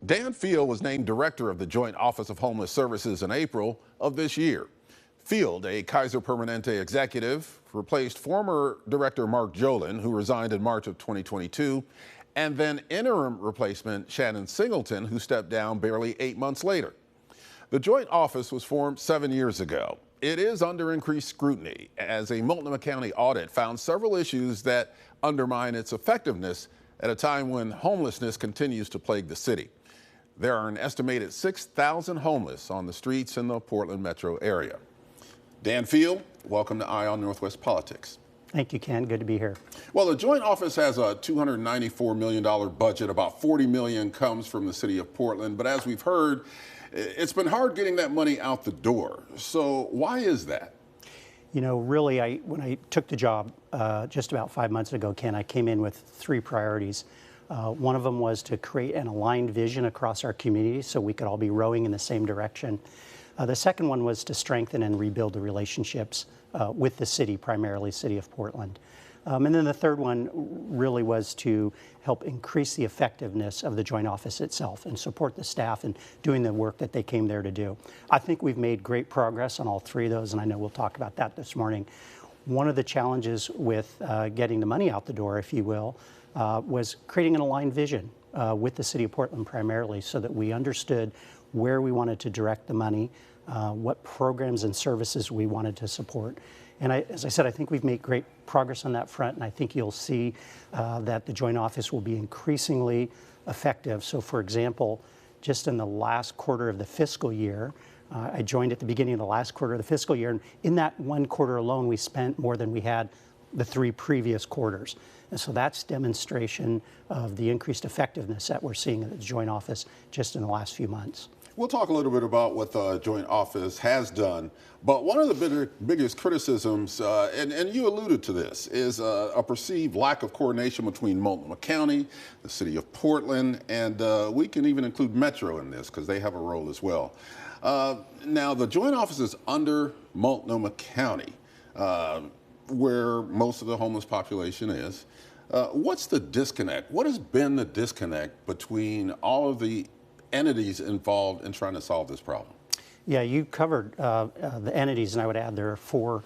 Dan Field was named director of the Joint Office of Homeless Services in April of this year. Field, a Kaiser Permanente executive, replaced former director Marc Jolin, who resigned in March of 2022, and then interim replacement Shannon Singleton, who stepped down barely 8 months later. The Joint Office was formed 7 years ago. It is under increased scrutiny as a Multnomah County audit found several issues that undermine its effectiveness at a time when homelessness continues to plague the city. There are an estimated 6,000 homeless on the streets in the Portland metro area. Dan Field, welcome to Eye on Northwest Politics. Thank you, Ken. Good to be here. Well, the Joint Office has a $294 million budget. About $40 million comes from the city of Portland. But as we've heard, it's been hard getting that money out the door. So why is that? You know, really, when I took the job just about 5 months ago, Ken, I came in with three priorities. One of them was to create an aligned vision across our community so we could all be rowing in the same direction. The second one was to strengthen and rebuild the relationships with the city, primarily City of Portland. And then the third one really was to help increase the effectiveness of the Joint Office itself and support the staff in doing the work that they came there to do. I think we've made great progress on all three of those, and I know we'll talk about that this morning. One of the challenges with getting the money out the door, if you will, was creating an aligned vision with the City of Portland primarily so that we understood where we wanted to direct the money, what programs and services we wanted to support. And as I said, I think we've made great progress on that front, and I think you'll see that the Joint Office will be increasingly effective. So for example, just in the last quarter of the fiscal year, I joined at the beginning of the last quarter of the fiscal year, and in that one quarter alone, we spent more than we had the three previous quarters. And so that's demonstration of the increased effectiveness that we're seeing at the Joint Office just in the last few months. We'll talk a little bit about what the Joint Office has done, but one of the biggest criticisms, and you alluded to this, is a perceived lack of coordination between Multnomah County, the City of Portland, and we can even include Metro in this because they have a role as well. Now, the Joint Office is under Multnomah County, where most of the homeless population is. What's the disconnect? What has been the disconnect between all of the entities involved in trying to solve this problem? Yeah, you covered the entities, and I would add there are 4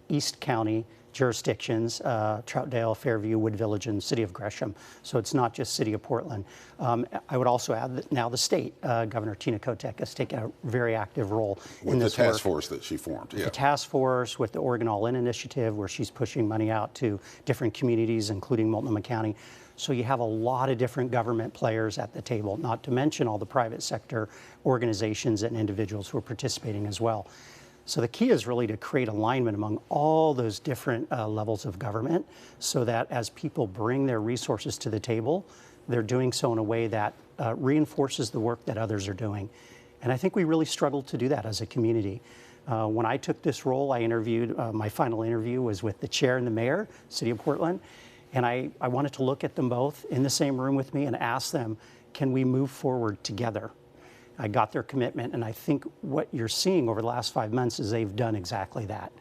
East County jurisdictions, Troutdale, Fairview, Wood Village, and City of Gresham. So it's not just City of Portland. I would also add that now the state, Governor Tina Kotek, has taken a very active role in this with the task work. force that she formed. Yeah. The task force, with the Oregon All In initiative, where she's pushing money out to different communities, including Multnomah County. So you have a lot of different government players at the table, not to mention all the private sector organizations and individuals who are participating as well. So the key is really to create alignment among all those different levels of government so that as people bring their resources to the table, they're doing so in a way that reinforces the work that others are doing. And I think we really struggled to do that as a community. When I took this role, I interviewed, my final interview was with the chair and the mayor, City of Portland. And I wanted to look at them both in the same room with me and ask them, can we move forward together? I got their commitment, and I think what you're seeing over the last 5 months is they've done exactly that.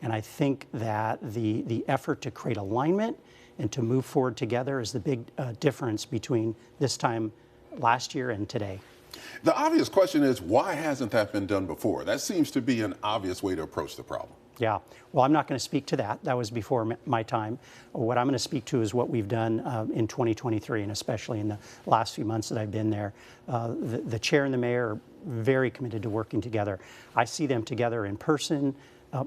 And I think that the effort to create alignment and to move forward together is the big difference between this time last year and today. The obvious question is, why hasn't that been done before? That seems to be an obvious way to approach the problem. Yeah, well, I'm not going to speak to that. That was before my time. What I'm going to speak to is what we've done in 2023, and especially in the last few months that I've been there. The chair and the mayor are very committed to working together. I see them together in person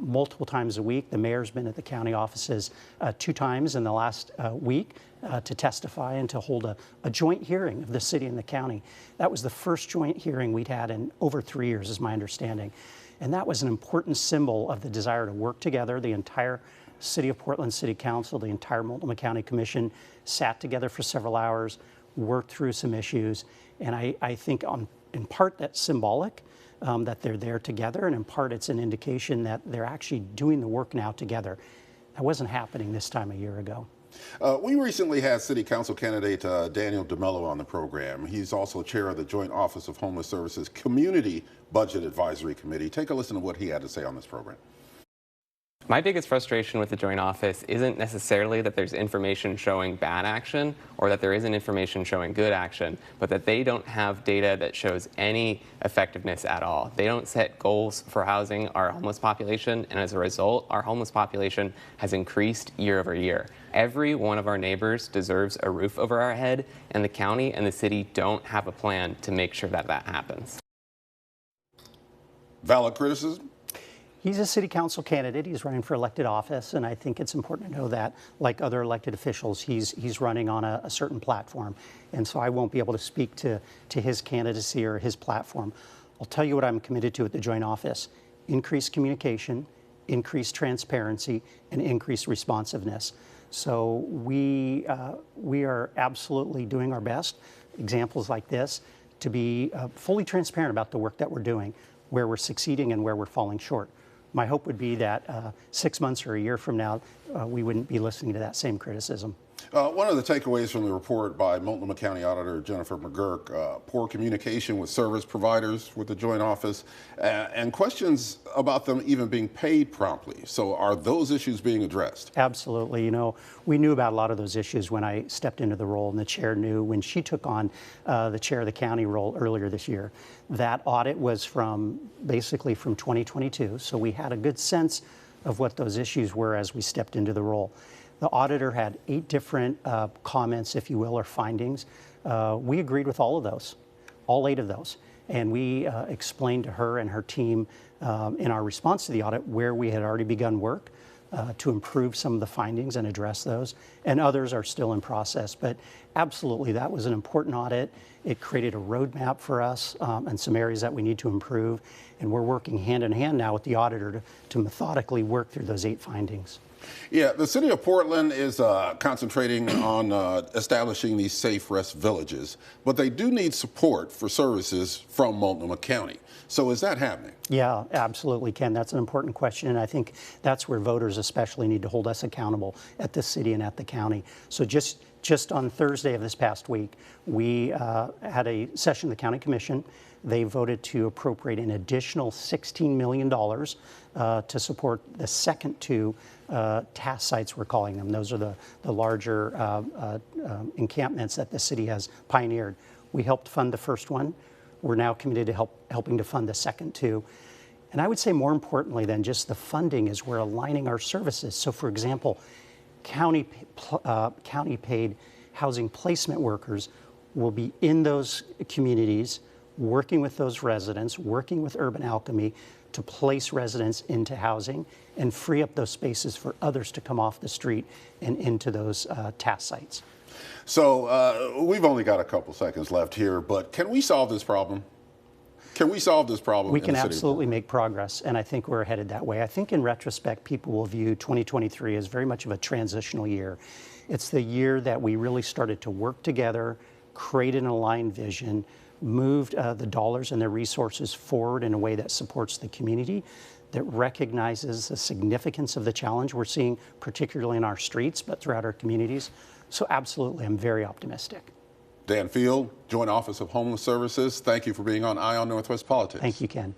multiple times a week. The mayor's been at the county offices 2 times in the last week to testify and to hold a joint hearing of the city and the county. That was the first joint hearing we'd had in over 3 years, is my understanding. And that was an important symbol of the desire to work together. The entire City of Portland City Council, the entire Multnomah County Commission sat together for several hours, worked through some issues. And I think in part that's symbolic, that they're there together, and in part it's an indication that they're actually doing the work now together. That wasn't happening this time a year ago. We recently had City Council candidate Daniel DeMello on the program. He's also chair of the Joint Office of Homeless Services Community Budget Advisory Committee. Take a listen to what he had to say on this program. My biggest frustration with the joint office isn't necessarily that there's information showing bad action or that there isn't information showing good action, but that they don't have data that shows any effectiveness at all. They don't set goals for housing our homeless population, and as a result, our homeless population has increased year over year. Every one of our neighbors deserves a roof over our head, and the county and the city don't have a plan to make sure that that happens. Valid criticism? He's a city council candidate. He's running for elected office, and I think it's important to know that, like other elected officials, he's running on a certain platform. And so I won't be able to speak to his candidacy or his platform. I'll tell you what I'm committed to at the joint office: increased communication, increased transparency, and increased responsiveness. So we are absolutely doing our best, examples like this, to be fully transparent about the work that we're doing, where we're succeeding and where we're falling short. My hope would be that 6 months or a year from now, we wouldn't be listening to that same criticism. One of the takeaways from the report by Multnomah County Auditor Jennifer McGurk, poor communication with service providers with the joint office, and questions about them even being paid promptly. So are those issues being addressed? Absolutely. You know, we knew about a lot of those issues when I stepped into the role, and the chair knew when she took on the chair of the county role earlier this year. That audit was basically from 2022, so we had a good sense of what those issues were as we stepped into the role. The auditor had 8 different comments, if you will, or findings. We agreed with all of those, all 8 of those. And we explained to her and her team in our response to the audit where we had already begun work to improve some of the findings and address those. And others are still in process. But absolutely, that was an important audit. It created a roadmap for us and some areas that we need to improve. And we're working hand in hand now with the auditor to methodically work through those 8 findings. Yeah, the city of Portland is concentrating on establishing these safe rest villages, but they do need support for services from Multnomah County. So is that happening? Yeah, absolutely, Ken. That's an important question, and I think that's where voters especially need to hold us accountable at the city and at the county. So just on Thursday of this past week, we had a session of the County Commission. They voted to appropriate an additional $16 million to support the second 2 task sites, we're calling them. Those are the larger encampments that the city has pioneered. We helped fund the first one. We're now committed to helping to fund the second 2. And I would say more importantly than just the funding is we're aligning our services. So for example, county paid housing placement workers will be in those communities, working with those residents, working with Urban Alchemy to place residents into housing and free up those spaces for others to come off the street and into those task sites. So we've only got a couple seconds left here, but can we solve this problem? Can we solve this problem? We can absolutely make progress, and I think we're headed that way. I think in retrospect, people will view 2023 as very much of a transitional year. It's the year that we really started to work together, create an aligned vision, moved the dollars and the resources forward in a way that supports the community, that recognizes the significance of the challenge we're seeing, particularly in our streets, but throughout our communities. So absolutely, I'm very optimistic. Dan Field, Joint Office of Homeless Services, thank you for being on Eye on Northwest Politics. Thank you, Ken.